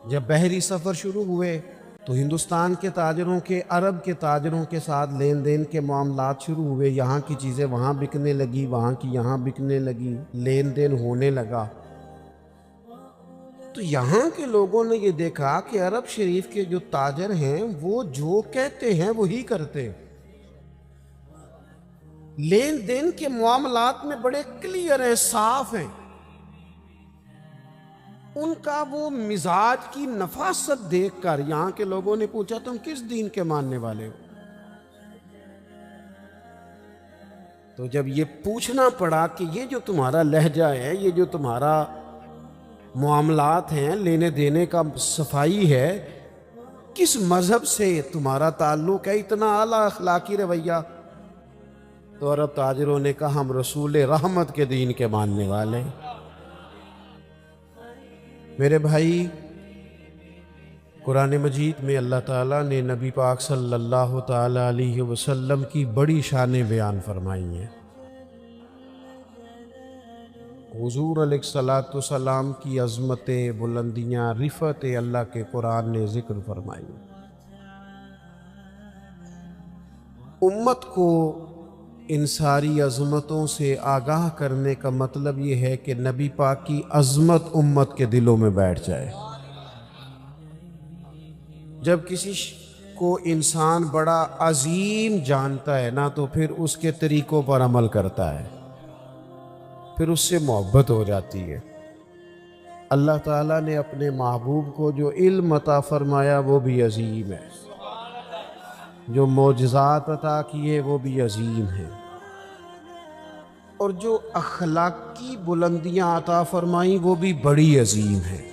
جب بحری سفر شروع ہوئے تو ہندوستان کے تاجروں کے عرب کے تاجروں کے ساتھ لین دین کے معاملات شروع ہوئے، یہاں کی چیزیں وہاں بکنے لگی، وہاں کی یہاں بکنے لگی، لین دین ہونے لگا۔ تو یہاں کے لوگوں نے یہ دیکھا کہ عرب شریف کے جو تاجر ہیں وہ جو کہتے ہیں وہی کرتے، لین دین کے معاملات میں بڑے کلیئر ہیں، صاف ہیں۔ ان کا وہ مزاج کی نفاست دیکھ کر یہاں کے لوگوں نے پوچھا تم کس دین کے ماننے والے ہو؟ تو جب یہ پوچھنا پڑا کہ یہ جو تمہارا لہجہ ہے، یہ جو تمہارا معاملات ہیں، لینے دینے کا صفائی ہے، کس مذہب سے تمہارا تعلق ہے، اتنا اعلیٰ اخلاقی رویہ؟ تو عرب تاجروں نے کہا ہم رسول رحمت کے دین کے ماننے والے ہیں۔ میرے بھائی، قرآن مجید میں اللہ تعالیٰ نے نبی پاک صلی اللہ تعالیٰ علیہ وسلم کی بڑی شانیں بیان فرمائی ہیں۔ حضور علیہ الصلوۃ والسلام کی عظمتیں، بلندیاں، رفعتیں اللہ کے قرآن نے ذکر فرمائی۔ امت کو ان ساری عظمتوں سے آگاہ کرنے کا مطلب یہ ہے کہ نبی پاک کی عظمت امت کے دلوں میں بیٹھ جائے۔ جب کسی کو انسان بڑا عظیم جانتا ہے نا تو پھر اس کے طریقوں پر عمل کرتا ہے، پھر اس سے محبت ہو جاتی ہے۔ اللہ تعالیٰ نے اپنے محبوب کو جو علم عطا فرمایا وہ بھی عظیم ہے، جو معجزات عطا کیے وہ بھی عظیم ہیں، اور جو اخلاقی بلندیاں عطا فرمائیں وہ بھی بڑی عظیم ہیں۔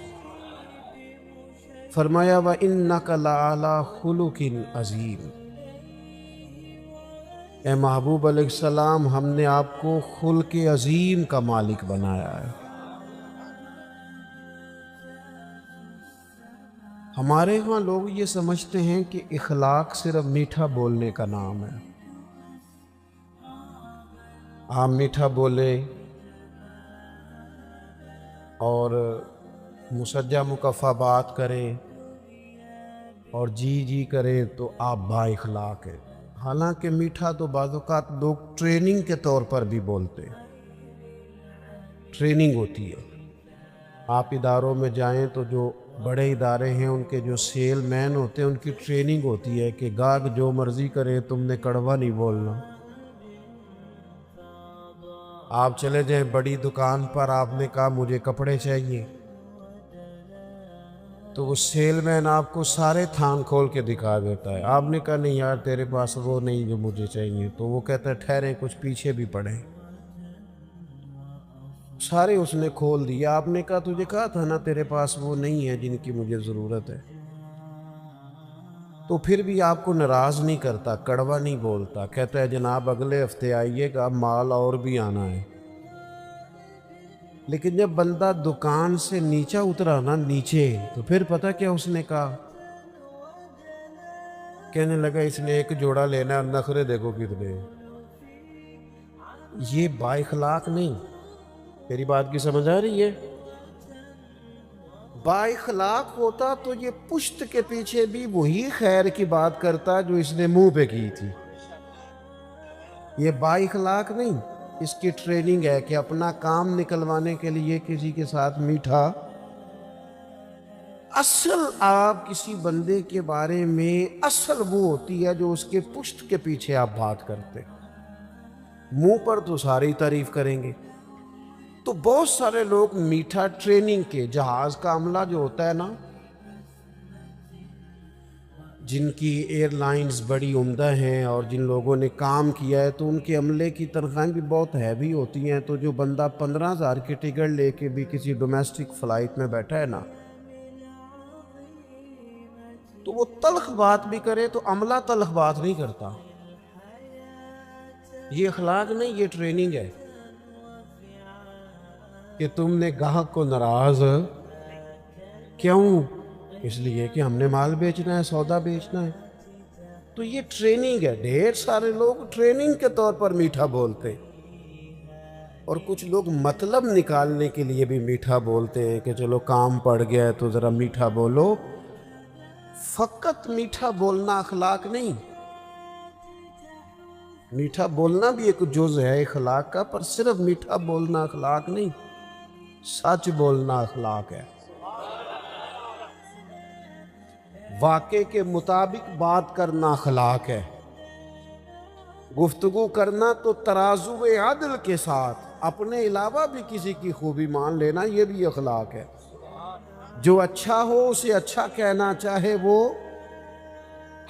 فرمایا وَإِنَّكَ لَعَلَىٰ خُلُقٍ عَظِيمٍ، اے محبوب علیہ السلام ہم نے آپ کو خلق عظیم کا مالک بنایا ہے۔ ہمارے ہاں لوگ یہ سمجھتے ہیں کہ اخلاق صرف میٹھا بولنے کا نام ہے۔ آپ میٹھا بولے اور مسجع مکفہ بات کریں اور جی جی کریں تو آپ با اخلاق ہیں۔ حالانکہ میٹھا تو بعض اوقات لوگ ٹریننگ کے طور پر بھی بولتے ہیں، ٹریننگ ہوتی ہے۔ آپ اداروں میں جائیں تو جو بڑے ادارے ہیں ان کے جو سیل مین ہوتے ہیں ان کی ٹریننگ ہوتی ہے کہ گاہک جو مرضی کرے تم نے کڑوا نہیں بولنا۔ آپ چلے جائیں بڑی دکان پر، آپ نے کہا مجھے کپڑے چاہیے، تو وہ سیل مین آپ کو سارے تھان کھول کے دکھا دیتا ہے۔ آپ نے کہا نہیں یار تیرے پاس وہ نہیں جو مجھے چاہیے، تو وہ کہتا ہے ٹھہریں کچھ پیچھے بھی پڑیں، سارے اس نے کھول دیا۔ آپ نے کہا تجھے کہا تھا نا تیرے پاس وہ نہیں ہے جن کی مجھے ضرورت ہے، تو پھر بھی آپ کو ناراض نہیں کرتا، کڑوا نہیں بولتا، کہتا ہے جناب اگلے ہفتے آئیے گا، مال اور بھی آنا ہے۔ لیکن جب بندہ دکان سے نیچے اترا نا نیچے، تو پھر پتہ کیا اس نے کہا؟ کہنے لگا اس نے ایک جوڑا لینا ہے اور نخرے دیکھو کتنے۔ یہ با اخلاق نہیں۔ میری بات کی سمجھ آ رہی ہے؟ با اخلاق ہوتا تو یہ پشت کے پیچھے بھی وہی خیر کی بات کرتا جو اس نے منہ پہ کی تھی۔ یہ با اخلاق نہیں، اس کی ٹریننگ ہے کہ اپنا کام نکلوانے کے لیے کسی کے ساتھ میٹھا۔ اصل آپ کسی بندے کے بارے میں اصل وہ ہوتی ہے جو اس کے پشت کے پیچھے آپ بات کرتے، منہ پر تو ساری تعریف کریں گے۔ تو بہت سارے لوگ میٹھا ٹریننگ کے جہاز کا عملہ جو ہوتا ہے نا، جن کی ایئر لائنز بڑی عمدہ ہیں اور جن لوگوں نے کام کیا ہے تو ان کے عملے کی تنخواہیں بھی بہت ہیوی ہوتی ہیں، تو جو بندہ 15,000 کی ٹکٹ لے کے بھی کسی ڈومیسٹک فلائٹ میں بیٹھا ہے نا، تو وہ تلخ بات بھی کرے تو عملہ تلخ بات نہیں کرتا۔ یہ اخلاق نہیں، یہ ٹریننگ ہے کہ تم نے گاہک کو ناراض کیوں؟ اس لیے کہ ہم نے مال بیچنا ہے، سودا بیچنا ہے۔ تو یہ ٹریننگ ہے۔ ڈھیر سارے لوگ ٹریننگ کے طور پر میٹھا بولتے، اور کچھ لوگ مطلب نکالنے کے لیے بھی میٹھا بولتے ہیں کہ چلو کام پڑ گیا ہے تو ذرا میٹھا بولو. فقط میٹھا بولنا اخلاق نہیں. میٹھا بولنا بھی ایک جز ہے اخلاق کا، پر صرف میٹھا بولنا اخلاق نہیں، سچ بولنا اخلاق ہے. واقعے کے مطابق بات کرنا اخلاق ہے. گفتگو کرنا تو ترازو عدل کے ساتھ، اپنے علاوہ بھی کسی کی خوبی مان لینا، یہ بھی اخلاق ہے. جو اچھا ہو اسے اچھا کہنا، چاہے وہ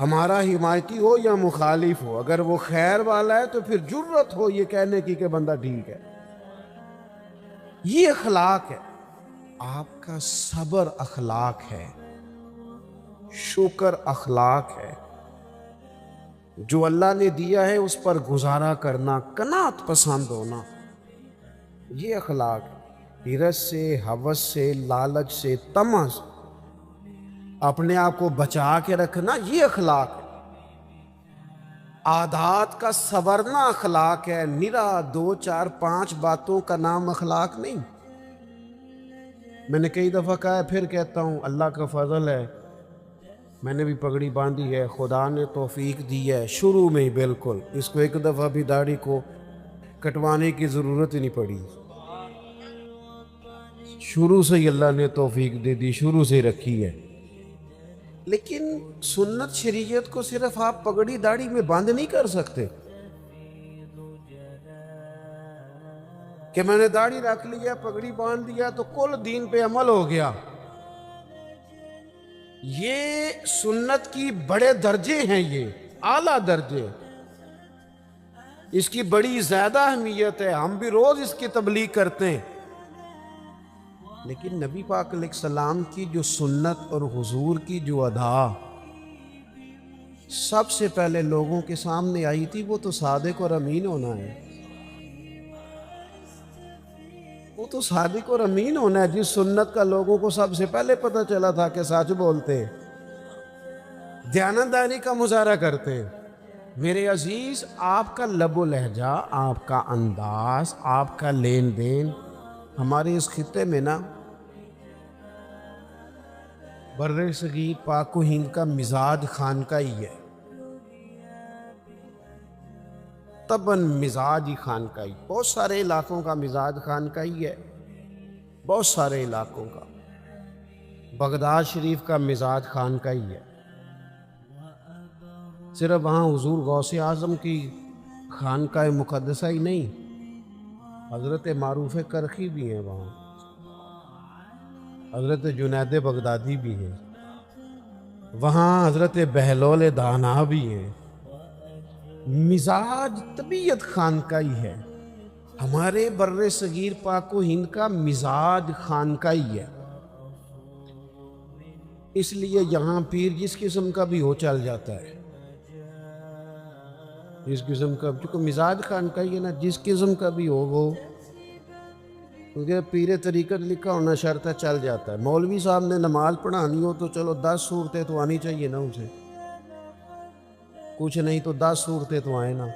ہمارا حمایتی ہو یا مخالف ہو. اگر وہ خیر والا ہے تو پھر جرت ہو یہ کہنے کی کہ بندہ ٹھیک ہے. یہ اخلاق ہے. آپ کا صبر اخلاق ہے، شکر اخلاق ہے. جو اللہ نے دیا ہے اس پر گزارا کرنا، قناعت پسند ہونا، یہ اخلاق ہے. ہرس سے، ہوس سے، لالچ سے، طمع سے اپنے آپ کو بچا کے رکھنا، یہ اخلاق ہے. عادات کا سنورنا اخلاق ہے. نرا 2 4 5 باتوں کا نام اخلاق نہیں. میں نے کئی دفعہ کہا ہے، پھر کہتا ہوں، اللہ کا فضل ہے، میں نے بھی پگڑی باندھی ہے، خدا نے توفیق دی ہے شروع میں ہی. بالکل اس کو ایک دفعہ بھی داڑھی کو کٹوانے کی ضرورت ہی نہیں پڑی. شروع سے ہی اللہ نے توفیق دے دی، شروع سے ہی رکھی ہے. لیکن سنت شریعت کو صرف آپ پگڑی داڑھی میں باندھ نہیں کر سکتے کہ میں نے داڑھی رکھ لیا، پگڑی باندھ دیا تو کل دین پہ عمل ہو گیا. یہ سنت کی بڑے درجے ہیں، یہ اعلیٰ درجے، اس کی بڑی زیادہ اہمیت ہے. ہم بھی روز اس کی تبلیغ کرتے ہیں. لیکن نبی پاک علیہ السلام کی جو سنت اور حضور کی جو ادا سب سے پہلے لوگوں کے سامنے آئی تھی، وہ تو صادق اور امین ہونا ہے. وہ تو صادق اور امین ہونا ہے. جس سنت کا لوگوں کو سب سے پہلے پتہ چلا تھا کہ سچ بولتے ہیں، دیانتداری کا مظاہرہ کرتے ہیں. میرے عزیز، آپ کا لب و لہجہ، آپ کا انداز، آپ کا لین دین ہمارے اس خطے میں نا بر صغیر پاک و ہند کا مزاج خانقاہی ہے. طبعاً مزاج ہی خانقاہی. بہت سارے علاقوں کا مزاج خانقاہی ہے، بہت سارے علاقوں کا. بغداد شریف کا مزاج خانقاہی ہے. صرف وہاں حضور غوث اعظم کی خانقاہ مقدسہ ہی نہیں، حضرت معروف کرخی بھی ہیں وہاں، حضرت جنید بغدادی بھی ہیں وہاں، حضرت بہلول دانا بھی ہیں. مزاج طبیعت خانقاہی ہے. ہمارے بر صغیر پاک و ہند کا مزاج خانقاہی ہے. اس لیے یہاں پیر جس قسم کا بھی ہو چل جاتا ہے. جس قسم کا، چونکہ مزاج خانقاہی ہے نا، جس قسم کا بھی ہو وہ، کیونکہ پیر طریقت لکھا ہونا شرط ہے، چل جاتا ہے. مولوی صاحب نے نماز پڑھانی ہو تو چلو 10 صورتیں تو آنی چاہیے نا اسے، کچھ نہیں تو 10 صورتیں تو آئیں نا.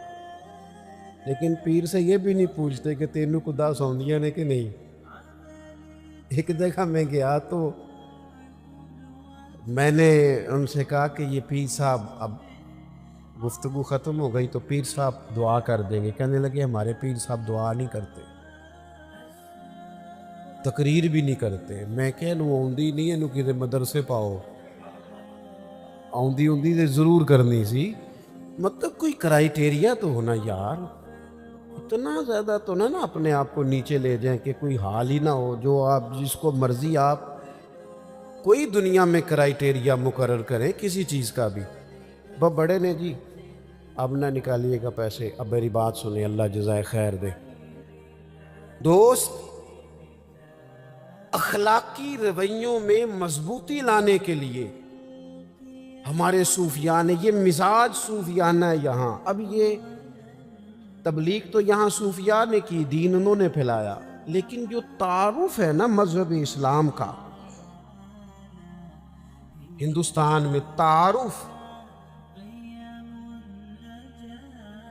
لیکن پیر سے یہ بھی نہیں پوچھتے کہ تینوں کو 10 آندیاں نے کہ نہیں. ایک جگہ میں گیا تو میں نے ان سے کہا کہ یہ پیر صاحب، اب گفتگو ختم ہو گئی تو پیر صاحب دعا کر دیں گے. کہنے لگے ہمارے پیر صاحب دعا نہیں کرتے، تقریر بھی نہیں کرتے. میں کہ آندی نہیں ہے، کسی مدرسے پاؤ، آندی تو ضرور کرنی سی. مطلب کوئی کرائیٹیریا تو ہونا یار. اتنا زیادہ تو نہ اپنے آپ کو نیچے لے جائیں کہ کوئی حال ہی نہ ہو. جو آپ جس کو مرضی آپ کوئی دنیا میں کرائیٹیریا مقرر کریں کسی چیز کا بھی. بہت بڑے نے جی، اب نہ نکالیے گا پیسے. اب میری بات سنیں، اللہ جزائے خیر دے. دوست، اخلاقی رویوں میں مضبوطی لانے کے لیے ہمارے صوفیاء نے، یہ مزاج صوفیانہ ہے یہاں. اب یہ تبلیغ تو یہاں صوفیاء نے کی، دین انہوں نے پھیلایا، لیکن جو تعارف ہے نا مذہب اسلام کا ہندوستان میں، تعارف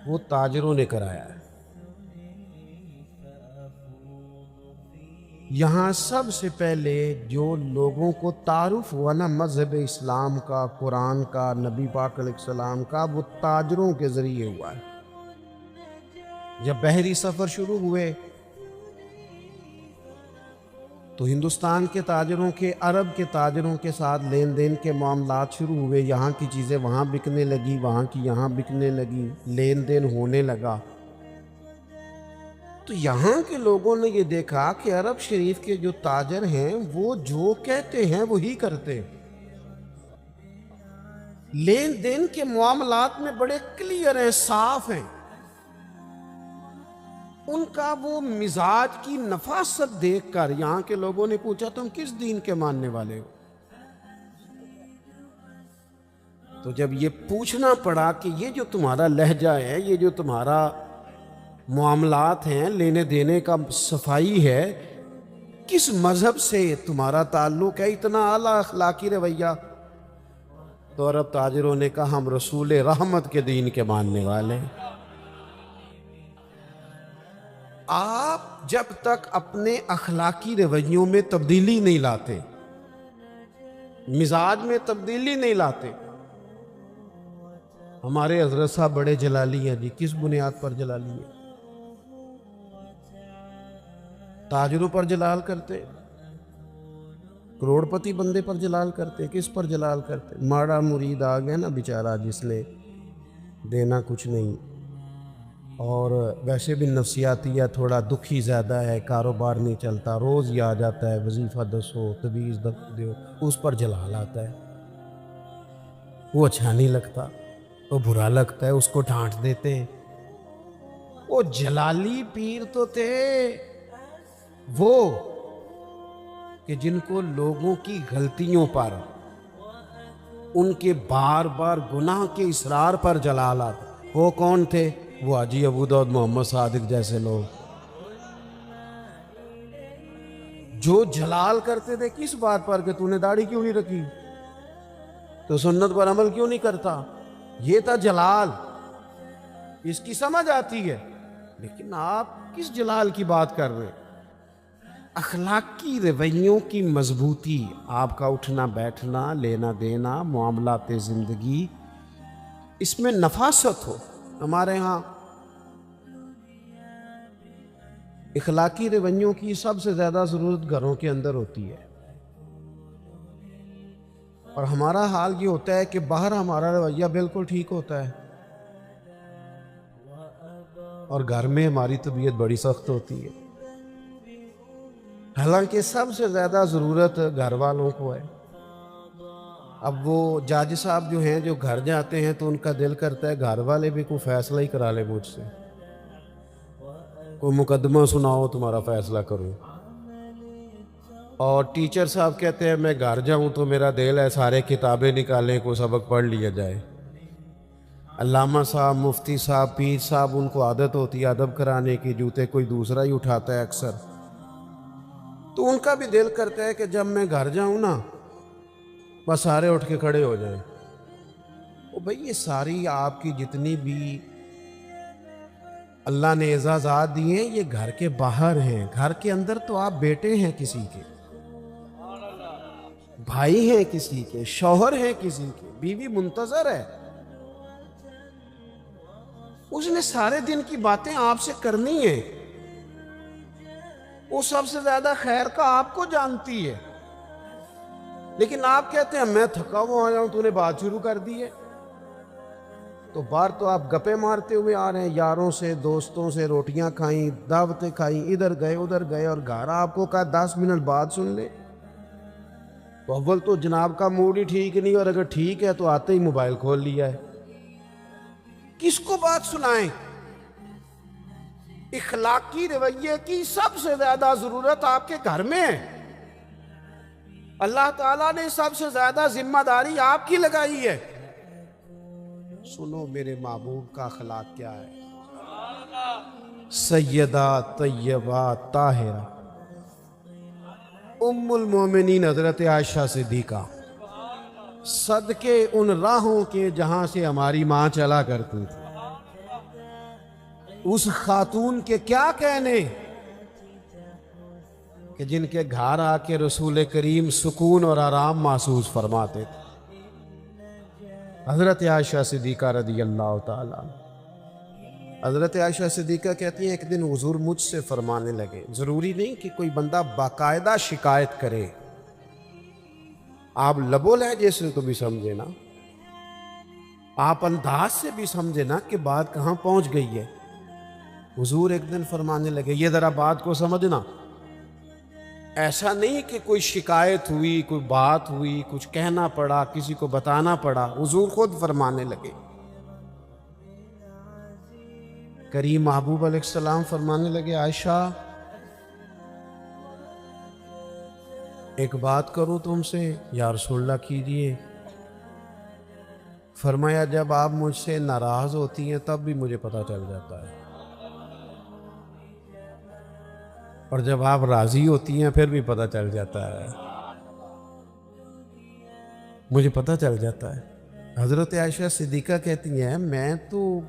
وہ تاجروں نے کرایا ہے. یہاں سب سے پہلے جو لوگوں کو تعارف ہوا نا مذہب اسلام کا، قرآن کا، نبی پاک علیہ السلام کا، وہ تاجروں کے ذریعے ہوا ہے۔ جب بحری سفر شروع ہوئے تو ہندوستان کے تاجروں کے، عرب کے تاجروں کے ساتھ لین دین کے معاملات شروع ہوئے، یہاں کی چیزیں وہاں بکنے لگی، وہاں کی یہاں بکنے لگی، لین دین ہونے لگا۔ تو یہاں کے لوگوں نے یہ دیکھا کہ عرب شریف کے جو تاجر ہیں وہ جو کہتے ہیں وہی کرتے، لین دین کے معاملات میں بڑے کلیئر ہیں، صاف ہیں۔ ان کا وہ مزاج کی نفاست دیکھ کر یہاں کے لوگوں نے پوچھا تم کس دین کے ماننے والے ہو؟ تو جب یہ پوچھنا پڑا کہ یہ جو تمہارا لہجہ ہے، یہ جو تمہارا معاملات ہیں، لینے دینے کا صفائی ہے، کس مذہب سے تمہارا تعلق ہے، اتنا اعلیٰ اخلاقی رویہ؟ تو عرب تاجروں نے کہا ہم رسول رحمت کے دین کے ماننے والے ہیں۔ آپ جب تک اپنے اخلاقی رویوں میں تبدیلی نہیں لاتے، مزاج میں تبدیلی نہیں لاتے۔ ہمارے حضرت صاحب بڑے جلالی ہیں جی، کس بنیاد پر جلالی ہے؟ تاجروں پر جلال کرتے، کروڑ پتی بندے پر جلال کرتے، کس پر جلال کرتے؟ ماڑا مرید آ گیا نا بیچارہ، جس نے دینا کچھ نہیں، اور ویسے بھی نفسیاتی ہے، تھوڑا دکھی زیادہ ہے، کاروبار نہیں چلتا، روز یہ آ جاتا ہے وظیفہ دسو، تویز دیو، اس پر جلال آتا ہے۔ وہ اچھا نہیں لگتا، وہ برا لگتا ہے، اس کو ڈانٹ دیتے ہیں۔ وہ جلالی پیر تو تھے وہ کہ جن کو لوگوں کی غلطیوں پر، ان کے بار بار گناہ کے اصرار پر جلال آتا۔ وہ کون تھے؟ وہ حاجی ابو داؤد محمد صادق جیسے لوگ، جو جلال کرتے تھے کس بات پر کہ تو نے داڑھی کیوں نہیں رکھی، تو سنت پر عمل کیوں نہیں کرتا؟ یہ تھا جلال، اس کی سمجھ آتی ہے۔ لیکن آپ کس جلال کی بات کر رہے ہیں؟ اخلاقی رویوں کی مضبوطی، آپ کا اٹھنا بیٹھنا، لینا دینا، معاملات زندگی، اس میں نفاست ہو۔ ہمارے ہاں اخلاقی رویوں کی سب سے زیادہ ضرورت گھروں کے اندر ہوتی ہے، اور ہمارا حال یہ ہوتا ہے کہ باہر ہمارا رویہ بالکل ٹھیک ہوتا ہے، اور گھر میں ہماری طبیعت بڑی سخت ہوتی ہے۔ حالانکہ سب سے زیادہ ضرورت گھر والوں کو ہے۔ اب وہ جاج صاحب جو ہیں، جو گھر جاتے ہیں تو ان کا دل کرتا ہے گھر والے بھی کوئی فیصلہ ہی کرا لے مجھ سے، کوئی مقدمہ سناؤ تمہارا فیصلہ کروں۔ اور ٹیچر صاحب کہتے ہیں میں گھر جاؤں تو میرا دل ہے سارے کتابیں نکالیں، کوئی سبق پڑھ لیا جائے۔ علامہ صاحب، مفتی صاحب، پیر صاحب، ان کو عادت ہوتی ہے ادب کرانے کی، جوتے کوئی دوسرا ہی اٹھاتا ہے اکثر، تو ان کا بھی دل کرتا ہے کہ جب میں گھر جاؤں نا بس سارے اٹھ کے کھڑے ہو جائیں۔ وہ بھئی یہ ساری آپ کی جتنی بھی اللہ نے اعزازات دیے ہیں یہ گھر کے باہر ہیں، گھر کے اندر تو آپ بیٹے ہیں کسی کے، بھائی ہیں کسی کے، شوہر ہیں کسی کے، بیوی منتظر ہے، اس نے سارے دن کی باتیں آپ سے کرنی ہیں، وہ سب سے زیادہ خیر کا آپ کو جانتی ہے، لیکن آپ کہتے ہیں میں تھکا ہوا آیا ہوں، تو نے بات شروع کر دی ہے۔ تو باہر تو آپ گپے مارتے ہوئے آ رہے ہیں، یاروں سے، دوستوں سے روٹیاں کھائیں، دعوتیں کھائیں، ادھر گئے، اور گھر آپ کو کہا 10 منٹ بعد سن لے۔ تو اول تو جناب کا موڈ ہی ٹھیک نہیں، اور اگر ٹھیک ہے تو آتے ہی موبائل کھول لیا ہے۔ کس کو بات سنائیں؟ اخلاقی رویے کی سب سے زیادہ ضرورت آپ کے گھر میں ہے۔ اللہ تعالیٰ نے سب سے زیادہ ذمہ داری آپ کی لگائی ہے۔ سنو میرے محبوب کا اخلاق کیا ہے۔ سیدہ طیبہ طاہرہ ام المومنین حضرت عائشہ صدیقہ، صدقے ان راہوں کے جہاں سے ہماری ماں چلا کرتی تھی، اس خاتون کے کیا کہنے کہ جن کے گھر آ کے رسول کریم سکون اور آرام محسوس فرماتے تھے۔ حضرت عائشہ صدیقہ رضی اللہ تعالیٰ، حضرت عائشہ صدیقہ کہتی ہیں ایک دن حضور مجھ سے فرمانے لگے، ضروری نہیں کہ کوئی بندہ باقاعدہ شکایت کرے، آپ لب و لہجے سے تو بھی سمجھے نا، آپ انداز سے بھی سمجھے نا کہ بات کہاں پہنچ گئی ہے۔ حضور ایک دن فرمانے لگے، یہ ذرا بات کو سمجھنا، ایسا نہیں کہ کوئی شکایت ہوئی، کوئی بات ہوئی، کچھ کہنا پڑا، کسی کو بتانا پڑا۔ حضور خود فرمانے لگے، کریم محبوب علیہ السلام فرمانے لگے، عائشہ ایک بات کروں تم سے؟ یا رسول اللہ کیجئے۔ فرمایا جب آپ مجھ سے ناراض ہوتی ہیں تب بھی مجھے پتہ چل جاتا ہے، اور جب آپ راضی ہوتی ہیں پھر بھی پتہ چل جاتا ہے، مجھے پتہ چل جاتا ہے۔ حضرت عائشہ صدیقہ کہتی ہیں میں تو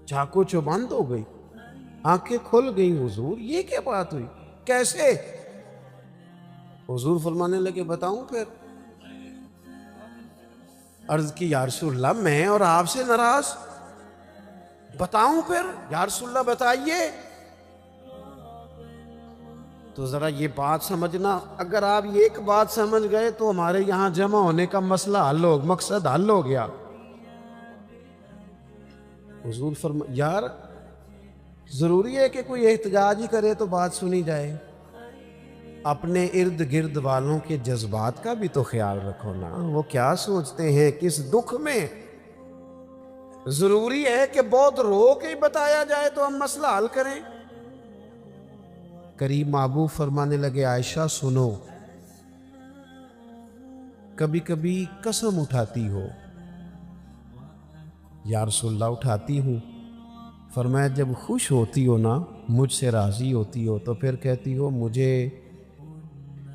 چاقو چوبند ہو گئی، آنکھیں کھل گئی، حضور یہ کیا بات ہوئی، کیسے؟ حضور فرمانے لگے بتاؤں پھر؟ عرض کی یا رسول اللہ میں اور آپ سے ناراض، بتاؤں پھر؟ یا رسول اللہ بتائیے۔ تو ذرا یہ بات سمجھنا، اگر آپ یہ ایک بات سمجھ گئے تو ہمارے یہاں جمع ہونے کا مسئلہ حل ہو، مقصد حل ہو گیا۔ حضور فرمایا یار ضروری ہے کہ کوئی احتجاج ہی کرے تو بات سنی جائے، اپنے ارد گرد والوں کے جذبات کا بھی تو خیال رکھو نا، وہ کیا سوچتے ہیں کس دکھ میں۔ ضروری ہے کہ بہت رو کے ہی بتایا جائے تو ہم مسئلہ حل کریں۔ کریم محبوب فرمانے لگے عائشہ سنو، کبھی کبھی قسم اٹھاتی ہو؟ یا رسول اللہ اٹھاتی ہوں۔ فرمایا جب خوش ہوتی ہو نا، مجھ سے راضی ہوتی ہو تو پھر کہتی ہو مجھے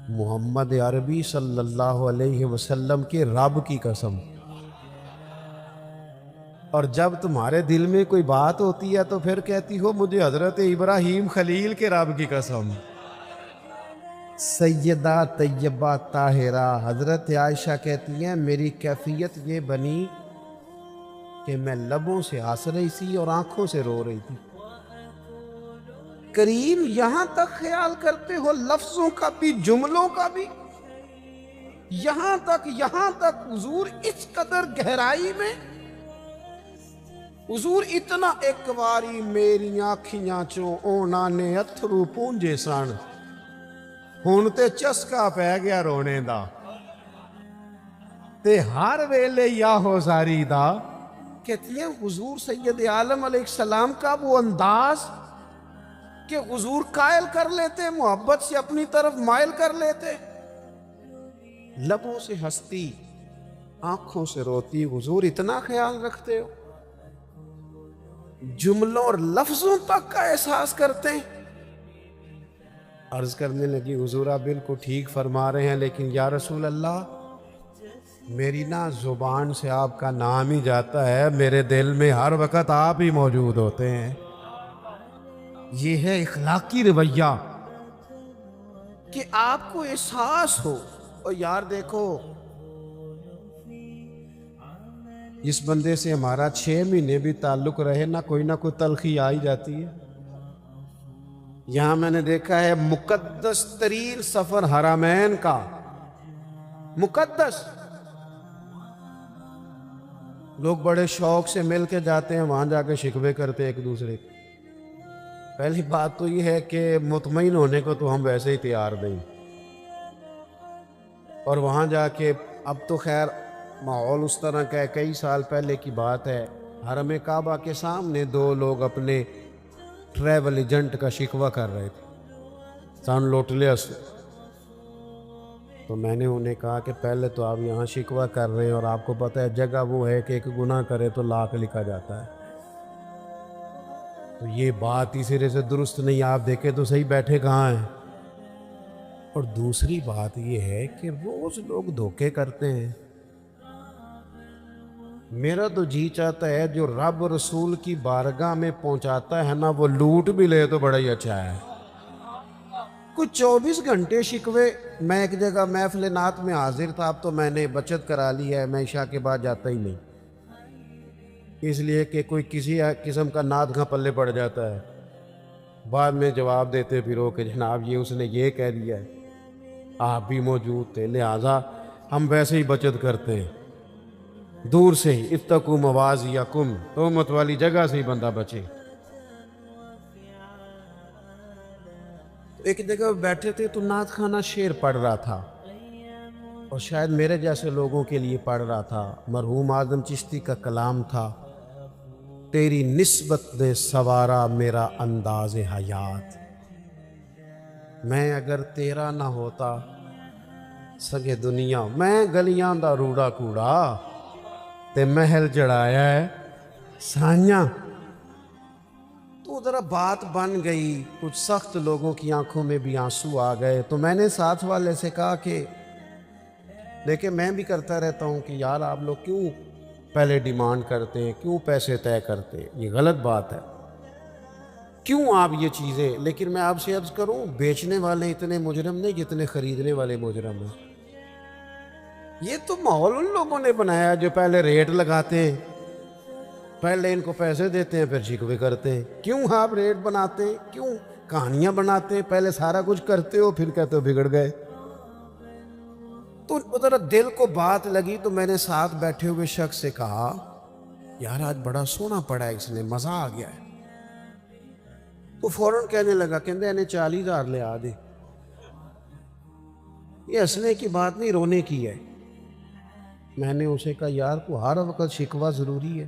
محمد عربی صلی اللہ علیہ وسلم کے رب کی قسم، اور جب تمہارے دل میں کوئی بات ہوتی ہے تو پھر کہتی ہو مجھے حضرت ابراہیم خلیل کے رب کی قسم۔ سیدہ طیبہ طاہرہ حضرت عائشہ کہتی ہیں میری کیفیت یہ بنی کہ میں لبوں سے ہنس رہی تھی اور آنکھوں سے رو رہی تھی۔ کریم یہاں تک خیال کرتے ہو لفظوں کا بھی جملوں کا بھی، یہاں تک حضور اس قدر گہرائی میں، حضور اتنا ایک باری میری آنکھیاں چوں اونا نے اتھرو پونجے سن، ہن تے چسکا پہ گیا رونے دا، تے ہر ویلے یا ہو ساری دا۔ کہتی ہیں حضور سید عالم علیہ السلام کا وہ انداز کہ حضور قائل کر لیتے، محبت سے اپنی طرف مائل کر لیتے، لبوں سے ہنستی آنکھوں سے روتی، حضور اتنا خیال رکھتے ہو، جملوں اور لفظوں تک کا احساس کرتے ہیں۔ عرض کرنے لگی حضور آپ بالکل ٹھیک فرما رہے ہیں، لیکن یا رسول اللہ میری نا زبان سے آپ کا نام ہی جاتا ہے، میرے دل میں ہر وقت آپ ہی موجود ہوتے ہیں۔ یہ ہے اخلاقی رویہ کہ آپ کو احساس ہو، اور یار دیکھو اس بندے سے ہمارا 6 مہینے بھی تعلق رہے نہ کوئی تلخی آ ہی جاتی ہے۔ یہاں میں نے دیکھا ہے مقدس ترین سفر حرمین کا، مقدس، لوگ بڑے شوق سے مل کے جاتے ہیں، وہاں جا کے شکوے کرتے ایک دوسرے کے۔ پہلی بات تو یہ ہے کہ مطمئن ہونے کو تو ہم ویسے ہی تیار نہیں، اور وہاں جا کے اب تو خیر ماحول اس طرح کا ہے، کئی سال پہلے کی بات ہے، حرم کعبہ کے سامنے 2 لوگ اپنے ٹریول ایجنٹ کا شکوہ کر رہے تھے، سان لوٹ لیا سے۔ تو میں نے انہیں کہا کہ پہلے تو آپ یہاں شکوہ کر رہے ہیں اور آپ کو پتہ ہے جگہ وہ ہے کہ ایک گناہ کرے تو لاکھ لکھا جاتا ہے، تو یہ بات ہی سرے سے درست نہیں، آپ دیکھیں تو صحیح بیٹھے کہاں ہیں۔ اور دوسری بات یہ ہے کہ روز لوگ دھوکے کرتے ہیں۔ میرا تو جی چاہتا ہے جو رب رسول کی بارگاہ میں پہنچاتا ہے نا، وہ لوٹ بھی لے تو بڑا ہی اچھا ہے۔ کچھ 24 گھنٹے شکوے. میں ایک جگہ محفل نعت میں حاضر تھا. اب تو میں نے بچت کرا لی ہے, میں عشاء کے بعد جاتا ہی نہیں, اس لیے کہ کوئی کسی قسم کا نعت گھاں پلے پڑ جاتا ہے, بعد میں جواب دیتے پھرو کہ جناب یہ اس نے یہ کہہ دیا ہے, آپ بھی موجود تھے. لہٰذا ہم ویسے ہی بچت کرتے ہیں, دور سے ہی. اتقوا مواضعکم, تہمت والی جگہ سے ہی بندہ بچے. ایک جگہ بیٹھے تھے تو نعت خانہ شعر پڑھ رہا تھا, اور شاید میرے جیسے لوگوں کے لیے پڑھ رہا تھا. مرحوم اعظم چشتی کا کلام تھا, تیری نسبت نے سوارا میرا انداز حیات, میں اگر تیرا نہ ہوتا سگے دنیا, میں گلیاں دا روڑا کوڑا تے محل جڑایا ہے سانیاں. تو ذرا بات بن گئی, کچھ سخت لوگوں کی آنکھوں میں بھی آنسو آ گئے. تو میں نے ساتھ والے سے کہا کہ دیکھیں میں بھی کرتا رہتا ہوں کہ یار آپ لوگ کیوں پہلے ڈیمانڈ کرتے ہیں, کیوں پیسے طے کرتے ہیں, یہ غلط بات ہے, کیوں آپ یہ چیزیں. لیکن میں آپ سے عرض کروں, بیچنے والے اتنے مجرم نہیں جتنے خریدنے والے مجرم ہیں. یہ تو ماحول ان لوگوں نے بنایا جو پہلے ریٹ لگاتے ہیں, پہلے ان کو پیسے دیتے ہیں, پھر شکوے کرتے ہیں. کیوں آپ ریٹ بناتے ہیں, کیوں کہانیاں بناتے ہیں, پہلے سارا کچھ کرتے ہو پھر کہتے ہو بگڑ گئے. تو ذرا دل کو بات لگی, تو میں نے ساتھ بیٹھے ہوئے شخص سے کہا یار آج بڑا سونا پڑا ہے, اس نے مزہ آ گیا ہے. وہ فوراً کہنے لگا, کہندے انہیں 40,000 لے آ دے. یہ ہنسنے کی بات نہیں, رونے کی ہے. میں نے اسے کہا یار کو ہر وقت شکوہ ضروری ہے,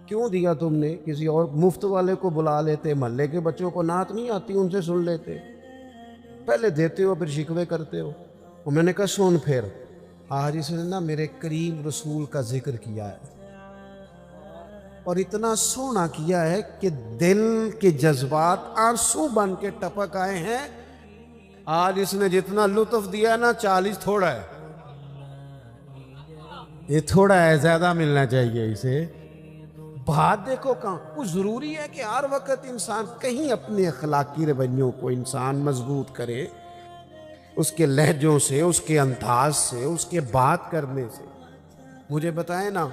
کیوں دیا تم نے, کسی اور مفت والے کو بلا لیتے, محلے کے بچوں کو نعت نہیں آتی ان سے سن لیتے, پہلے دیتے ہو پھر شکوے کرتے ہو. اور میں نے کہا سن, پھر آج اس نے نا میرے کریم رسول کا ذکر کیا ہے, اور اتنا سونا کیا ہے کہ دل کے جذبات آنسو بن کے ٹپک آئے ہیں. آج اس نے جتنا لطف دیا نا 40 تھوڑا ہے, یہ تھوڑا ہے, زیادہ ملنا چاہیے اسے. بات دیکھو کہاں. وہ ضروری ہے کہ ہر وقت انسان کہیں اپنے اخلاقی رویوں کو انسان مضبوط کرے, اس کے لہجوں سے, اس کے انداز سے, اس کے بات کرنے سے. مجھے بتائیں نا,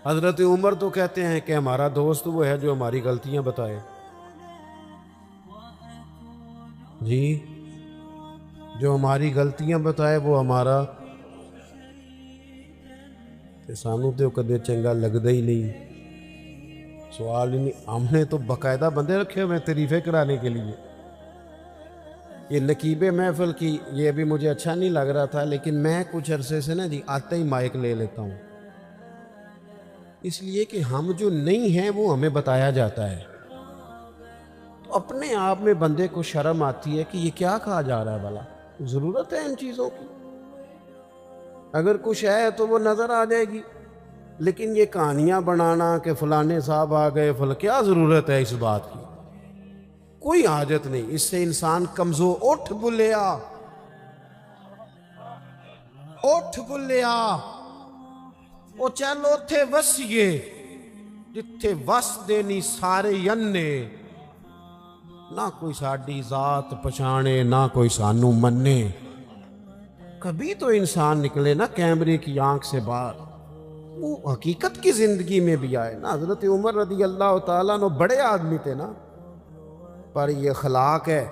حضرت عمر تو کہتے ہیں کہ ہمارا دوست وہ ہے جو ہماری غلطیاں بتائے. جی, جو ہماری غلطیاں بتائے وہ ہمارا, سانو تو کدے چنگا لگتا ہی نہیں. سوال ہی نہیں, ہم نے تو باقاعدہ بندے رکھے ہوئے تعریفیں کرانے کے لیے. یہ نقیب محفل کی یہ بھی مجھے اچھا نہیں لگ رہا تھا, لیکن میں کچھ عرصے سے نا جی آتے ہی مائک لے لیتا ہوں, اس لیے کہ ہم جو نہیں ہیں وہ ہمیں بتایا جاتا ہے. تو اپنے آپ میں بندے کو شرم آتی ہے کہ یہ کیا کہا جا رہا ہے, بھلا ضرورت ہے ان چیزوں کی. اگر کچھ ہے تو وہ نظر آ جائے گی, لیکن یہ کہانیاں بنانا کہ فلانے صاحب آ گئے, کیا ضرورت ہے اس بات کی, کوئی حاجت نہیں. اس سے انسان کمزور. اٹھ بلیا, اٹھ بلیا, وہ چل اوتھے وسیے جتھے وس دینی سارے ینے, نہ کوئی ساڈی ذات پچھانے نہ کوئی سانو منے. کبھی تو انسان نکلے نا کیمرے کی آنکھ سے باہر, وہ حقیقت کی زندگی میں بھی آئے نا. حضرت عمر رضی اللہ تعالیٰ عنہ بڑے آدمی تھے نا, پر یہ اخلاق ہے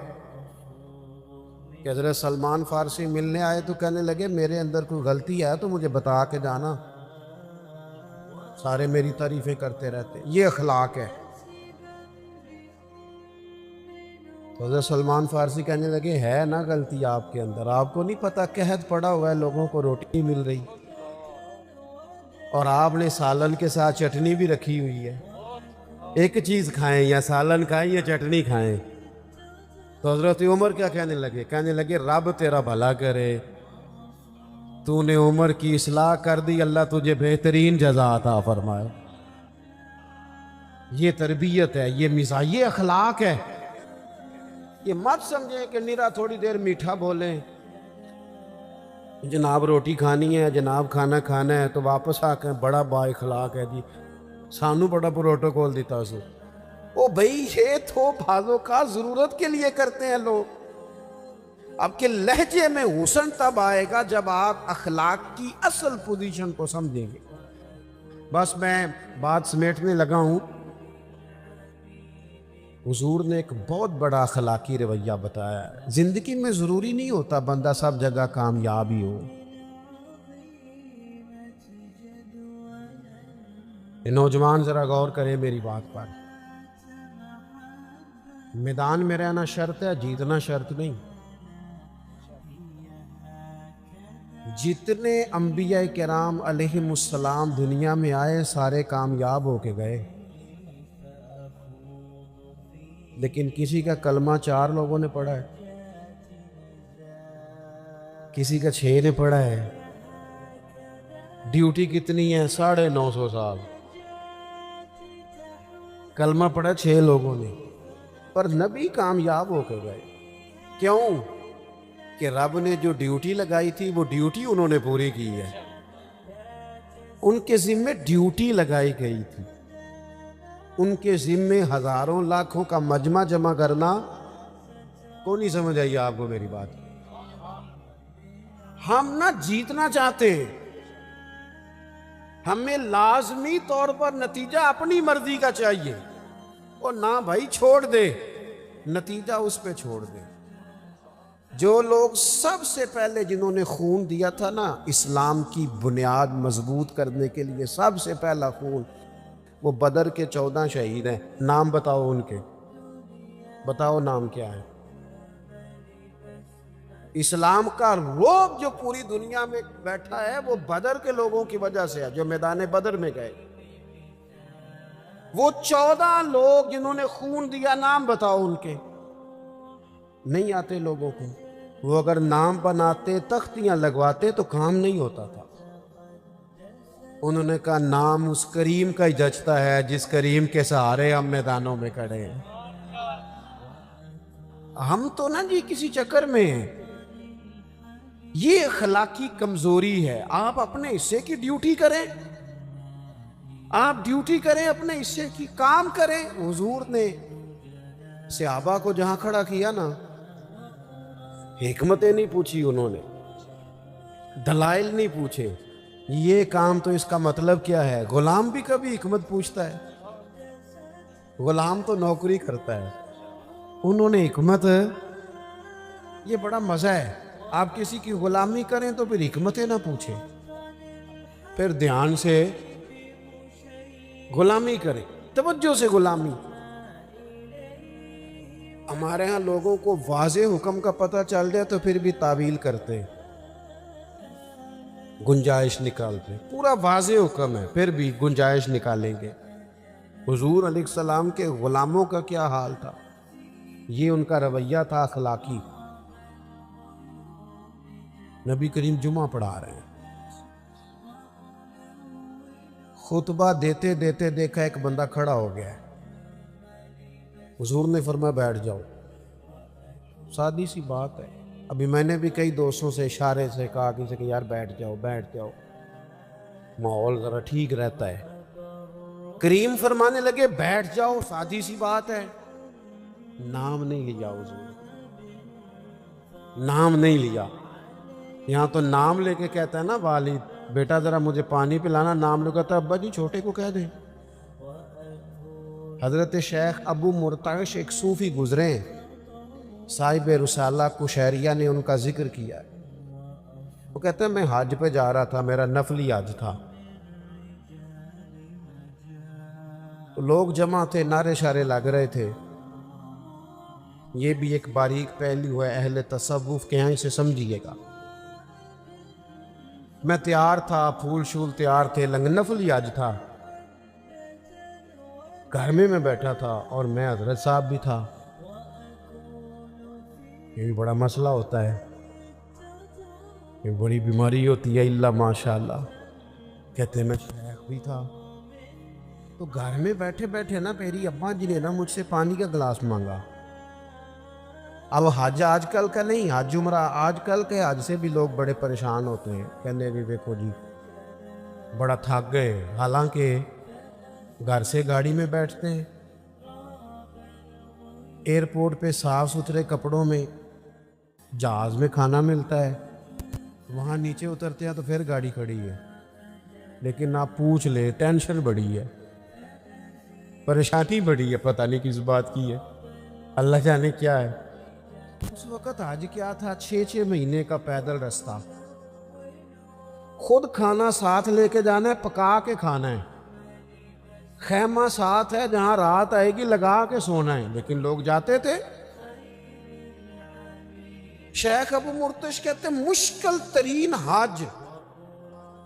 کہ حضرت سلمان فارسی ملنے آئے تو کہنے لگے میرے اندر کوئی غلطی ہے تو مجھے بتا کے جانا, سارے میری تعریفیں کرتے رہتے. یہ اخلاق ہے. تو حضرت سلمان فارسی کہنے لگے ہے نا غلطی آپ کے اندر, آپ کو نہیں پتا قحط پڑا ہوا ہے, لوگوں کو روٹی نہیں مل رہی, اور آپ نے سالن کے ساتھ چٹنی بھی رکھی ہوئی ہے, ایک چیز کھائیں, یا سالن کھائیں یا چٹنی کھائیں. تو حضرت عمر کیا کہنے لگے, کہنے لگے رب تیرا بھلا کرے, تو نے عمر کی اصلاح کر دی, اللہ تجھے بہترین جزا عطا فرمائے. یہ تربیت ہے, یہ مزاج, یہ اخلاق ہے. یہ مت سمجھیں کہ نیرا تھوڑی دیر میٹھا بولیں, جناب روٹی کھانی ہے, جناب کھانا کھانا ہے, تو واپس آ کے بڑا با اخلاق ہے جی, سانو بڑا پروٹوکول دیتا سو. او بھائی یہ تو بعضوں کا ضرورت کے لیے کرتے ہیں لوگ. آپ کے لہجے میں حسن تب آئے گا جب آپ اخلاق کی اصل پوزیشن کو سمجھیں گے. بس میں بات سمیٹنے لگا ہوں. حضور نے ایک بہت بڑا اخلاقی رویہ بتایا ہے. زندگی میں ضروری نہیں ہوتا بندہ سب جگہ کامیاب ہی ہو. نوجوان ذرا غور کریں میری بات پر. میدان میں رہنا شرط ہے، جیتنا شرط نہیں. جتنے انبیاء کرام علیہم السلام دنیا میں آئے سارے کامیاب ہو کے گئے، لیکن کسی کا کلمہ 4 لوگوں نے پڑھا ہے، کسی کا 6 نے پڑھا ہے. ڈیوٹی کتنی ہے؟ 950 سال. کلمہ پڑھا 6 لوگوں نے، پر نبی کامیاب ہو کے گئے. کیوں؟ کہ رب نے جو ڈیوٹی لگائی تھی وہ ڈیوٹی انہوں نے پوری کی ہے. ان کے ذمے ڈیوٹی لگائی گئی تھی. ان کے ذمے ہزاروں لاکھوں کا مجمع جمع کرنا. کو نہیں سمجھ آئی آپ کو میری بات؟ ہم نہ جیتنا چاہتے ہیں، ہمیں لازمی طور پر نتیجہ اپنی مرضی کا چاہیے. اور نہ بھائی چھوڑ دے، نتیجہ اس پہ چھوڑ دے. جو لوگ سب سے پہلے جنہوں نے خون دیا تھا نا اسلام کی بنیاد مضبوط کرنے کے لیے، سب سے پہلا خون، وہ بدر کے 14 شہید ہیں. نام بتاؤ ان کے، بتاؤ نام کیا ہے؟ اسلام کا رعب جو پوری دنیا میں بیٹھا ہے وہ بدر کے لوگوں کی وجہ سے ہے، جو میدان بدر میں گئے. وہ 14 لوگ جنہوں نے خون دیا، نام بتاؤ ان کے. نہیں آتے لوگوں کو. وہ اگر نام بناتے، تختیاں لگواتے تو کام نہیں ہوتا تھا. انہوں نے کہا نام اس کریم کا ہی جچتا ہے جس کریم کے سہارے ہم میدانوں میں کھڑے ہیں. ہم تو نا جی کسی چکر میں ہیں. یہ اخلاقی کمزوری ہے. آپ اپنے حصے کی ڈیوٹی کریں، آپ ڈیوٹی کریں، اپنے حصے کی کام کریں. حضور نے صحابہ کو جہاں کھڑا کیا نا، حکمتیں نہیں پوچھی، انہوں نے دلائل نہیں پوچھے. یہ کام تو اس کا مطلب کیا ہے؟ غلام بھی کبھی حکمت پوچھتا ہے؟ غلام تو نوکری کرتا ہے. انہوں نے حکمت. یہ بڑا مزہ ہے. آپ کسی کی غلامی کریں تو پھر حکمتیں نہ پوچھیں، پھر دھیان سے غلامی کریں، توجہ سے غلامی. ہمارے ہاں لوگوں کو واضح حکم کا پتہ چل جائے تو پھر بھی تعویل کرتے ہیں، گنجائش نکالتے. پورا واضح حکم ہے پھر بھی گنجائش نکالیں گے. حضور علیہ السلام کے غلاموں کا کیا حال تھا؟ یہ ان کا رویہ تھا اخلاقی. نبی کریم جمعہ پڑھا رہے ہیں، خطبہ دیتے دیتے دیکھا ایک بندہ کھڑا ہو گیا ہے. حضور نے فرمایا بیٹھ جاؤ. سادی سی بات ہے. ابھی میں نے بھی کئی دوستوں سے اشارے سے کہا کسی کہ یار بیٹھ جاؤ بیٹھ جاؤ، ماحول ذرا ٹھیک رہتا ہے. کریم فرمانے لگے بیٹھ جاؤ، سادی سی بات ہے. نام نہیں لیا حضور، نام نہیں لیا. یہاں تو نام لے کے کہتا ہے نا والد بیٹا ذرا مجھے پانی پلانا، نام لے کہتا ہے ابا جی چھوٹے کو کہہ دیں. حضرت شیخ ابو مرتعش ایک صوفی گزرے ہیں، صاحب رسالہ کشیریہ نے ان کا ذکر کیا ہے. وہ کہتے ہیں میں حج پہ جا رہا تھا، میرا نفلی حج تھا. تو لوگ جمع تھے، نعرے شارے لگ رہے تھے. یہ بھی ایک باریک پہلو ہے اہل تصوف کے، یہاں اسے سمجھیے گا. میں تیار تھا، پھول شول تیار تھے، نفلی حج تھا. گھر میں بیٹھا تھا اور میں حضرت صاحب بھی تھا. یہ بھی بڑا مسئلہ ہوتا ہے، یہ بڑی بیماری ہوتی ہے. اللہ ماشاء اللہ کہتے میں شیخ بھی تھا. تو گھر میں بیٹھے بیٹھے نا میری ابا جی نے نا مجھ سے پانی کا گلاس مانگا. اب حج آج کل کا نہیں، حج عمرہ آج کل کے حج سے بھی لوگ بڑے پریشان ہوتے ہیں، کہنے بھی دیکھو جی بڑا تھک گئے. حالانکہ گھر سے گاڑی میں بیٹھتے ہیں، ایئرپورٹ پہ صاف ستھرے کپڑوں میں جہاز میں کھانا ملتا ہے، وہاں نیچے اترتے ہیں تو پھر گاڑی کھڑی ہے، لیکن آپ پوچھ لے ٹینشن بڑی ہے، پریشانی بڑی ہے، پتہ نہیں کس بات کی ہے، اللہ جانے کیا ہے۔ اس وقت حج کیا تھا، 6 مہینے کا پیدل رستہ، خود کھانا ساتھ لے کے جانا ہے، پکا کے کھانا ہے، خیمہ ساتھ ہے، جہاں رات آئے گی لگا کے سونا ہے، لیکن لوگ جاتے تھے۔ شیخ ابو مرتش کہتے ہیں مشکل ترین حج،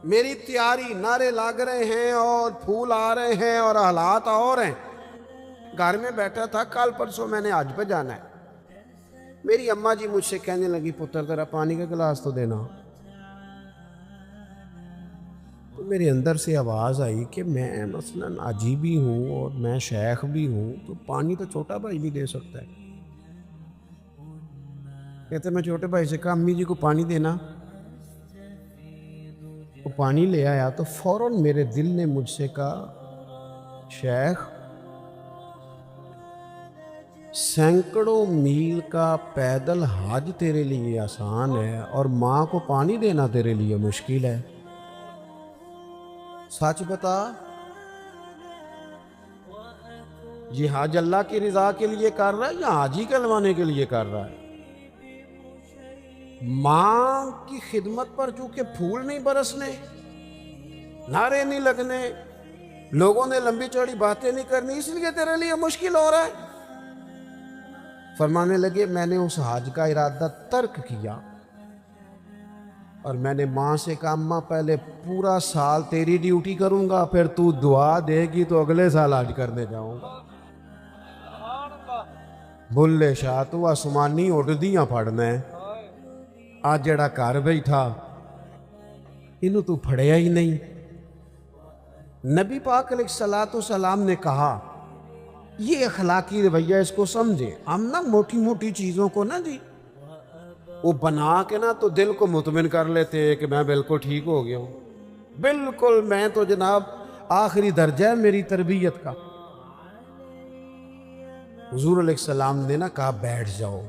میری تیاری، نعرے لگ رہے ہیں اور پھول آ رہے ہیں اور حالات اور ہیں، گھر میں بیٹھا تھا، کل پرسوں میں نے حج پہ جانا ہے، میری اماں جی مجھ سے کہنے لگی پتر ذرا پانی کا گلاس تو دینا، تو میرے اندر سے آواز آئی کہ میں مثلا حاجی بھی ہوں اور میں شیخ بھی ہوں، تو پانی تو چھوٹا بھائی بھی دے سکتا ہے۔ کہتے میں چھوٹے بھائی سے کہا امی جی کو پانی دینا، وہ پانی لے آیا تو فوراً میرے دل نے مجھ سے کہا شیخ سینکڑوں میل کا پیدل حج تیرے لیے آسان ہے اور ماں کو پانی دینا تیرے لیے مشکل ہے، سچ بتا یہ حج اللہ کی رضا کے لیے کر رہا ہے یا حاجی کہلوانے کے لیے کر رہا ہے؟ ماں کی خدمت پر چونکہ پھول نہیں برسنے، نعرے نہیں لگنے، لوگوں نے لمبی چوڑی باتیں نہیں کرنی، اس لیے تیرے لیے مشکل ہو رہا ہے۔ فرمانے لگے میں نے اس حج کا ارادہ ترک کیا اور میں نے ماں سے کہا ماں پہلے پورا سال تیری ڈیوٹی کروں گا، پھر تو دعا دے گی تو اگلے سال حج کرنے جاؤں گا۔ بھلے شاہ تو آسمانی اڈدیاں پھڑنا ہے، آج جڑا گھر بیٹھا انہوں تو پھڑیا ہی نہیں۔ نبی پاک علیہ السلام نے کہا یہ اخلاقی رویہ اس کو سمجھے، ہم نا موٹی موٹی چیزوں کو نا جی وہ بنا کے نا تو دل کو مطمئن کر لیتے ہیں کہ میں بالکل ٹھیک ہو گیا ہوں، بالکل میں تو جناب آخری درجہ ہے میری تربیت کا۔ حضور علیہ السلام نے نا کہا بیٹھ جاؤ۔